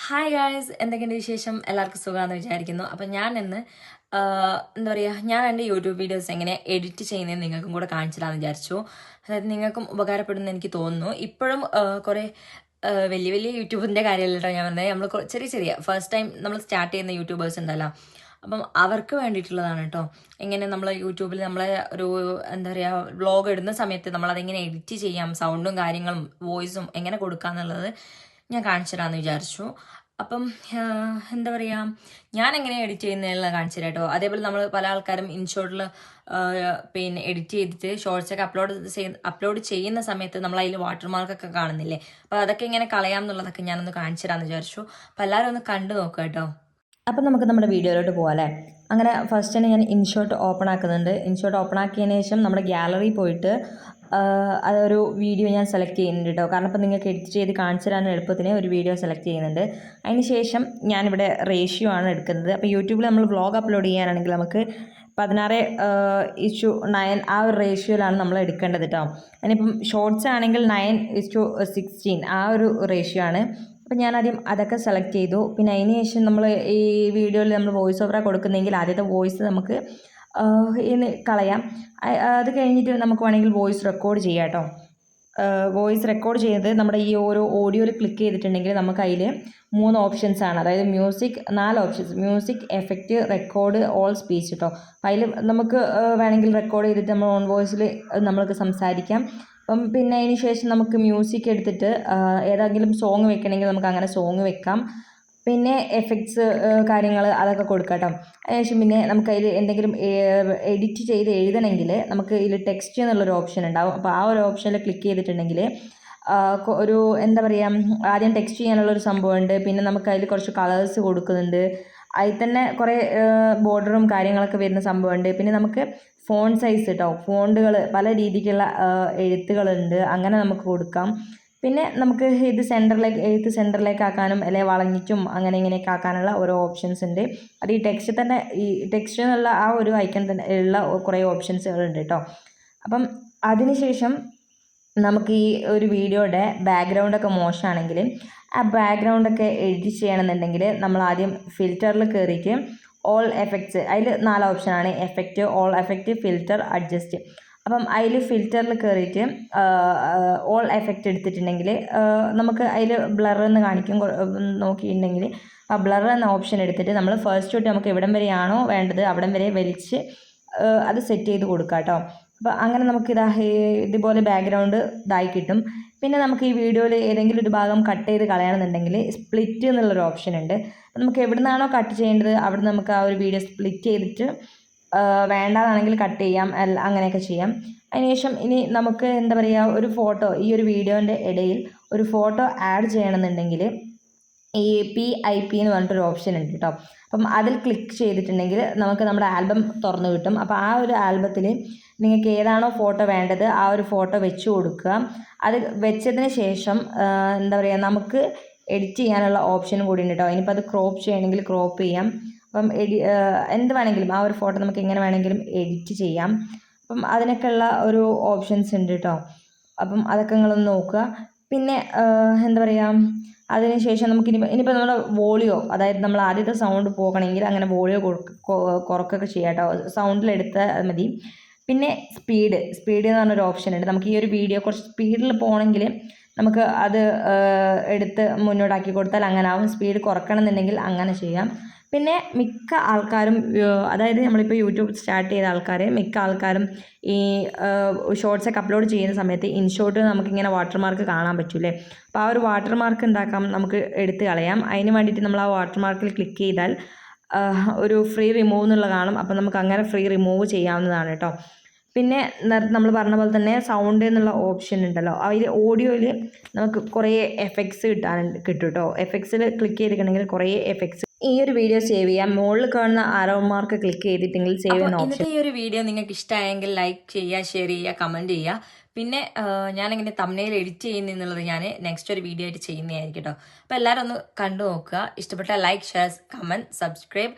Hi guys, എന്തൊക്കെയുണ്ട് വിശേഷം? എല്ലാവർക്കും സുഖമാണെന്ന് വിചാരിക്കുന്നു. അപ്പം ഞാൻ ഇന്ന് എന്താ പറയുക, ഞാൻ എൻ്റെ യൂട്യൂബ് വീഡിയോസ് എങ്ങനെ എഡിറ്റ് ചെയ്യുന്നതെന്ന് നിങ്ങൾക്കും കൂടെ കാണിച്ചിടാമെന്ന് വിചാരിച്ചു. അതായത് നിങ്ങൾക്കും ഉപകാരപ്പെടുമെന്ന് എനിക്ക് തോന്നുന്നു. ഇപ്പോഴും കുറേ വലിയ വലിയ യൂട്യൂബിൻ്റെ കാര്യമല്ല കേട്ടോ ഞാൻ പറഞ്ഞത്. നമ്മൾ ചെറിയ ചെറിയ ഫസ്റ്റ് ടൈം നമ്മൾ സ്റ്റാർട്ട് ചെയ്യുന്ന യൂട്യൂബേഴ്സ് ഉണ്ടല്ലോ, അപ്പം അവർക്ക് വേണ്ടിയിട്ടുള്ളതാണ് കേട്ടോ. എങ്ങനെ നമ്മൾ യൂട്യൂബിൽ നമ്മളെ ഒരു എന്താ പറയുക വ്ളോഗ് ഇടുന്ന സമയത്ത് നമ്മളതെങ്ങനെ എഡിറ്റ് ചെയ്യാം, സൗണ്ടും കാര്യങ്ങളും വോയിസും എങ്ങനെ കൊടുക്കാമെന്നുള്ളത് ഞാൻ കാണിച്ചു തരാമെന്ന് വിചാരിച്ചു. അപ്പം എന്താ പറയുക, ഞാൻ എങ്ങനെ എഡിറ്റ് ചെയ്യുന്നതെല്ലാം കാണിച്ചു തരാം കേട്ടോ. അതേപോലെ നമ്മൾ പല ആൾക്കാരും ഇൻഷോട്ടിൽ പിന്നെ എഡിറ്റ് ചെയ്തിട്ട് ഷോർട്സൊക്കെ അപ്ലോഡ് ചെയ്യുന്ന സമയത്ത് നമ്മൾ അതിൽ വാട്ടർമാർക്കൊക്കെ കാണുന്നില്ലേ, അപ്പോൾ അതൊക്കെ ഇങ്ങനെ കളയാം എന്നുള്ളതൊക്കെ ഞാനൊന്ന് കാണിച്ചു തരാമെന്ന് വിചാരിച്ചു. അപ്പോൾ എല്ലാവരും ഒന്ന് കണ്ടു നോക്കുക കേട്ടോ. അപ്പം നമുക്ക് നമ്മുടെ വീഡിയോയിലോട്ട് പോകാം അല്ലേ. അങ്ങനെ ഫസ്റ്റ് തന്നെ ഞാൻ ഇൻഷോട്ട് ഓപ്പൺ ആക്കുന്നുണ്ട്. ഇൻഷോട്ട് ഓപ്പൺ ആക്കിയതിന് ശേഷം നമ്മുടെ ഗ്യാലറി പോയിട്ട് അതൊരു വീഡിയോ ഞാൻ സെലക്ട് ചെയ്യുന്നുണ്ട് കേട്ടോ. കാരണം ഇപ്പം നിങ്ങൾക്ക് എഡിറ്റ് ചെയ്ത് കാണിച്ചു തരാൻ എളുപ്പത്തിന് ഒരു വീഡിയോ സെലക്ട് ചെയ്യുന്നുണ്ട്. അതിന് ശേഷം ഞാനിവിടെ റേഷ്യോ ആണ് എടുക്കുന്നത്. അപ്പോൾ യൂട്യൂബിൽ നമ്മൾ വ്ളോഗ് അപ്ലോഡ് ചെയ്യാനാണെങ്കിൽ നമുക്ക് 16:9 ആ ഒരു റേഷ്യോയിലാണ് നമ്മൾ എടുക്കേണ്ടത് കേട്ടോ. അതിനിപ്പം ഷോർട്സ് ആണെങ്കിൽ 9:16 ആ ഒരു റേഷ്യോ ആണ്. അപ്പം ഞാനാദ്യം അതൊക്കെ സെലക്ട് ചെയ്തു. പിന്നെ അതിന് ശേഷം നമ്മൾ ഈ വീഡിയോയിൽ നമ്മൾ വോയിസ് ഓവറാണ് കൊടുക്കുന്നതെങ്കിൽ ആദ്യത്തെ വോയിസ് നമുക്ക് ഇന്ന് കളയാം. അത് കഴിഞ്ഞിട്ട് നമുക്ക് വേണമെങ്കിൽ വോയിസ് റെക്കോർഡ് ചെയ്യാം കേട്ടോ. വോയിസ് റെക്കോർഡ് ചെയ്ത് നമ്മുടെ ഈ ഓരോ ഓഡിയോയിൽ ക്ലിക്ക് ചെയ്തിട്ടുണ്ടെങ്കിൽ നമുക്ക് അതിൽ 3 ഓപ്ഷൻസ് ആണ്. അതായത് music 4 options: music, effect, record, all speech കേട്ടോ. അപ്പം അതിൽ നമുക്ക് വേണമെങ്കിൽ റെക്കോർഡ് ചെയ്തിട്ട് നമ്മൾ ഓൺ വോയിസിൽ നമ്മൾക്ക് സംസാരിക്കാം. അപ്പം പിന്നെ അതിന് ശേഷം നമുക്ക് മ്യൂസിക് എടുത്തിട്ട് ഏതെങ്കിലും സോങ് വെക്കണമെങ്കിൽ നമുക്ക് അങ്ങനെ സോങ് വെക്കാം. പിന്നെ എഫക്ട്സ് കാര്യങ്ങൾ അതൊക്കെ കൊടുക്കാം കേട്ടോ. അതിനുശേഷം പിന്നെ നമുക്കതിൽ എന്തെങ്കിലും എഡിറ്റ് ചെയ്ത് എഴുതണമെങ്കിൽ നമുക്ക് ഇതിൽ ടെക്സ്റ്റ് എന്നുള്ളൊരു ഓപ്ഷൻ ഉണ്ടാവും. അപ്പോൾ ആ ഒരു ഓപ്ഷനിൽ ക്ലിക്ക് ചെയ്തിട്ടുണ്ടെങ്കിൽ ഒരു എന്താ പറയുക, ആദ്യം ടെക്സ്റ്റ് ചെയ്യാനുള്ളൊരു സംഭവമുണ്ട്. പിന്നെ നമുക്ക് അതിൽ കുറച്ച് കളേഴ്സ് കൊടുക്കുന്നുണ്ട്. അതിൽ തന്നെ കുറേ ബോർഡറും കാര്യങ്ങളൊക്കെ വരുന്ന സംഭവമുണ്ട്. പിന്നെ നമുക്ക് ഫോൺ സൈസ് കേട്ടോ, ഫോണ്ടുകൾ പല രീതിക്കുള്ള എഴുത്തുകളുണ്ട്, അങ്ങനെ നമുക്ക് കൊടുക്കാം. പിന്നെ നമുക്ക് ഇത് എഴുത്ത് സെൻറ്ററിലേക്ക് ആക്കാനും അല്ലെങ്കിൽ വളഞ്ഞിട്ടും അങ്ങനെ ഇങ്ങനെയൊക്കെ ആക്കാനുള്ള ഓരോ ഓപ്ഷൻസ് ഉണ്ട്. അത് ഈ ടെക്സ്റ്റ് തന്നെ, ഈ ടെക്സ്റ്റ് എന്നുള്ള ആ ഒരു ഐക്കൺ തന്നെ ഉള്ള കുറേ ഓപ്ഷൻസുകളുണ്ട് കേട്ടോ. അപ്പം അതിനുശേഷം നമുക്ക് ഈ ഒരു വീഡിയോയുടെ ബാക്ക്ഗ്രൗണ്ടൊക്കെ മോശമാണെങ്കിൽ ആ ബാക്ക്ഗ്രൗണ്ടൊക്കെ എഡിറ്റ് ചെയ്യണമെന്നുണ്ടെങ്കിൽ നമ്മൾ ആദ്യം ഫിൽറ്ററിൽ കയറിയിട്ട് ഓൾ എഫക്ട്സ്, അതിൽ 4 ഓപ്ഷനാണ്: effect, all effect, filter, adjust. അപ്പം അതിൽ ഫിൽറ്ററിൽ കയറിയിട്ട് ഓൾ എഫക്റ്റ് എടുത്തിട്ടുണ്ടെങ്കിൽ നമുക്ക് അതിൽ ബ്ലർ എന്ന് കാണിക്കും. നോക്കിയിട്ടുണ്ടെങ്കിൽ ആ ബ്ലർ എന്ന ഓപ്ഷൻ എടുത്തിട്ട് നമ്മൾ ഫസ്റ്റ് തൊട്ട് നമുക്ക് എവിടം വരെയാണോ വേണ്ടത് അവിടം വരെ വലിച്ച് അത് സെറ്റ് ചെയ്ത് കൊടുക്കാം കേട്ടോ. അപ്പോൾ അങ്ങനെ നമുക്ക് ഇതുപോലെ ബാക്ക്ഗ്രൗണ്ട് ഇതായി കിട്ടും. പിന്നെ നമുക്ക് ഈ വീഡിയോയിൽ ഏതെങ്കിലും ഒരു ഭാഗം കട്ട് ചെയ്ത് കളയണമെന്നുണ്ടെങ്കിൽ സ്പ്ലിറ്റ് എന്നുള്ളൊരു ഓപ്ഷൻ ഉണ്ട്. നമുക്ക് എവിടെ നിന്നാണോ കട്ട് ചെയ്യേണ്ടത് അവിടെ നമുക്ക് ആ ഒരു വീഡിയോ സ്പ്ലിറ്റ് ചെയ്തിട്ട് വേണ്ടാതാണെങ്കിൽ കട്ട് ചെയ്യാം, അങ്ങനെയൊക്കെ ചെയ്യാം. അതിനുശേഷം ഇനി നമുക്ക് എന്താ പറയുക, ഒരു ഫോട്ടോ, ഈ ഒരു വീഡിയോൻ്റെ ഇടയിൽ ഒരു ഫോട്ടോ ആഡ് ചെയ്യണമെന്നുണ്ടെങ്കിൽ ഈ PIP എന്ന് പറഞ്ഞിട്ടൊരു ഓപ്ഷൻ ഉണ്ട് കേട്ടോ. അപ്പം അതിൽ ക്ലിക്ക് ചെയ്തിട്ടുണ്ടെങ്കിൽ നമുക്ക് നമ്മുടെ ആൽബം തുറന്നു കിട്ടും. അപ്പോൾ ആ ഒരു ആൽബത്തിൽ നിങ്ങൾക്ക് ഏതാണോ ഫോട്ടോ വേണ്ടത് ആ ഒരു ഫോട്ടോ വെച്ച് കൊടുക്കുക. അത് വെച്ചതിന് ശേഷം എന്താ പറയുക, നമുക്ക് എഡിറ്റ് ചെയ്യാനുള്ള ഓപ്ഷനും കൂടി ഉണ്ട് കേട്ടോ. ഇനിയിപ്പോൾ അത് ക്രോപ്പ് ചെയ്യണമെങ്കിൽ ക്രോപ്പ് ചെയ്യാം. അപ്പം എന്ത് വേണമെങ്കിലും ആ ഒരു ഫോട്ടോ നമുക്ക് എങ്ങനെ വേണമെങ്കിലും എഡിറ്റ് ചെയ്യാം. അപ്പം അതിനൊക്കെയുള്ള ഒരു ഓപ്ഷൻസ് ഉണ്ട് കേട്ടോ. അപ്പം അതൊക്കെ നിങ്ങളൊന്ന് നോക്കുക. പിന്നെ എന്താ പറയുക, അതിനുശേഷം നമുക്ക് ഇനിയിപ്പോൾ നമ്മുടെ വോളിയോ, അതായത് നമ്മൾ ആദ്യത്തെ സൗണ്ട് പോകണമെങ്കിൽ അങ്ങനെ വോളിയോ കുറക്കൊക്കെ ചെയ്യാം കേട്ടോ. സൗണ്ടിലെടുത്താൽ മതി. പിന്നെ സ്പീഡ് എന്ന് പറഞ്ഞൊരു ഓപ്ഷൻ ഉണ്ട്. നമുക്ക് ഈ ഒരു വീഡിയോ കുറച്ച് സ്പീഡിൽ പോകണമെങ്കിൽ നമുക്ക് അത് എടുത്ത് മുന്നോട്ടാക്കി കൊടുത്താൽ അങ്ങനെ ആവും. സ്പീഡ് കുറക്കണം എന്നുണ്ടെങ്കിൽ അങ്ങനെ ചെയ്യാം. പിന്നെ മിക്ക ആൾക്കാരും, അതായത് നമ്മളിപ്പോൾ യൂട്യൂബ് സ്റ്റാർട്ട് ചെയ്ത മിക്ക ആൾക്കാരും ഈ ഷോർട്സൊക്കെ അപ്ലോഡ് ചെയ്യുന്ന സമയത്ത് ഇൻഷോട്ട് നമുക്കിങ്ങനെ വാട്ടർമാർക്ക് കാണാൻ പറ്റൂലേ. അപ്പോൾ ആ ഒരു വാട്ടർമാർക്ക് എന്താക്കാം, നമുക്ക് എടുത്ത് കളയാം. അതിന് വേണ്ടിയിട്ട് നമ്മൾ ആ വാട്ടർമാർക്കിൽ ക്ലിക്ക് ചെയ്താൽ ഒരു ഫ്രീ റിമൂവ് എന്നുള്ള കാണും. അപ്പോൾ നമുക്ക് അങ്ങനെ ഫ്രീ റിമൂവ് ചെയ്യാവുന്നതാണ് കേട്ടോ. പിന്നെ നമ്മൾ പറഞ്ഞ പോലെ തന്നെ സൗണ്ട് എന്നുള്ള ഓപ്ഷൻ ഉണ്ടല്ലോ, അതിൽ ഓഡിയോയിൽ നമുക്ക് കുറേ എഫക്ട്സ് കിട്ടും കേട്ടോ. എഫക്ട്സിൽ ക്ലിക്ക് ചെയ്തിട്ടുണ്ടെങ്കിൽ കുറേ എഫക്ട്സ്. ഈ ഒരു വീഡിയോ സേവ് ചെയ്യാം. മുകളിൽ കാണുന്ന ആരോ മാർക്ക് ക്ലിക്ക് ചെയ്തിട്ടെങ്കിൽ സേവ് ചെയ്യുന്ന ഓപ്ഷൻ. ഇന്നത്തെ ഈ ഒരു വീഡിയോ നിങ്ങൾക്ക് ഇഷ്ടമായെങ്കിൽ ലൈക്ക് ചെയ്യുക, ഷെയർ ചെയ്യുക, കമൻറ്റ് ചെയ്യുക. പിന്നെ ഞാനിങ്ങനെ തംബ്നെയിൽ എഡിറ്റ് ചെയ്യുന്നുള്ളത് ഞാൻ നെക്സ്റ്റ് ഒരു വീഡിയോ ആയിട്ട് ചെയ്യുന്നതായിരിക്കും കേട്ടോ. അപ്പോൾ എല്ലാവരും ഒന്ന് കണ്ടു നോക്കുക. ഇഷ്ടപ്പെട്ട ലൈക്ക്, ഷെയർ, കമൻറ്റ്, സബ്സ്ക്രൈബ്.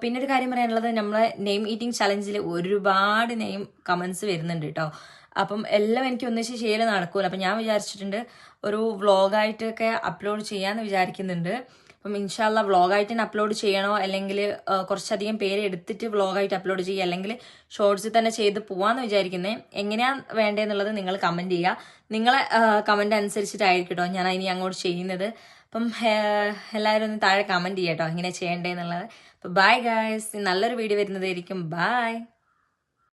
പിന്നെ ഒരു കാര്യം പറയാനുള്ളത്, നമ്മളെ നെയിം ഈറ്റിംഗ് ചലഞ്ചിൽ ഒരുപാട് നെയിം കമൻസ് വരുന്നുണ്ട് കേട്ടോ. അപ്പം എല്ലാം എനിക്ക് ഒന്നിച്ച് ചെയ്യൽ നടക്കൂല. അപ്പം ഞാൻ വിചാരിച്ചിട്ടുണ്ട് ഒരു വ്ളോഗായിട്ടൊക്കെ അപ്ലോഡ് ചെയ്യാമെന്ന് വിചാരിക്കുന്നുണ്ട്. അപ്പം ഇൻഷാല്ല വ്ളോഗായിട്ട് തന്നെ അപ്ലോഡ് ചെയ്യണോ, അല്ലെങ്കിൽ കുറച്ചധികം പേര് എടുത്തിട്ട് വ്ളോഗായിട്ട് അപ്ലോഡ് ചെയ്യുക, അല്ലെങ്കിൽ ഷോർട്സിൽ തന്നെ ചെയ്ത് പോവാന്ന് വിചാരിക്കുന്നത്. എങ്ങനെയാണ് വേണ്ടതെന്നുള്ളത് നിങ്ങൾ കമൻറ്റ് ചെയ്യുക. നിങ്ങളെ കമൻറ്റ് അനുസരിച്ചിട്ടായിരിക്കും കേട്ടോ ഞാൻ ഇനി അങ്ങോട്ട് ചെയ്യുന്നത്. അപ്പം എല്ലാവരും ഒന്ന് താഴെ കമൻറ്റ് ചെയ്യാം കേട്ടോ എങ്ങനെ ചെയ്യേണ്ടതെന്നുള്ളത്. അപ്പോൾ ബൈ ഗായ്സ്, നല്ലൊരു വീഡിയോ വരുന്നതായിരിക്കും. ബൈ.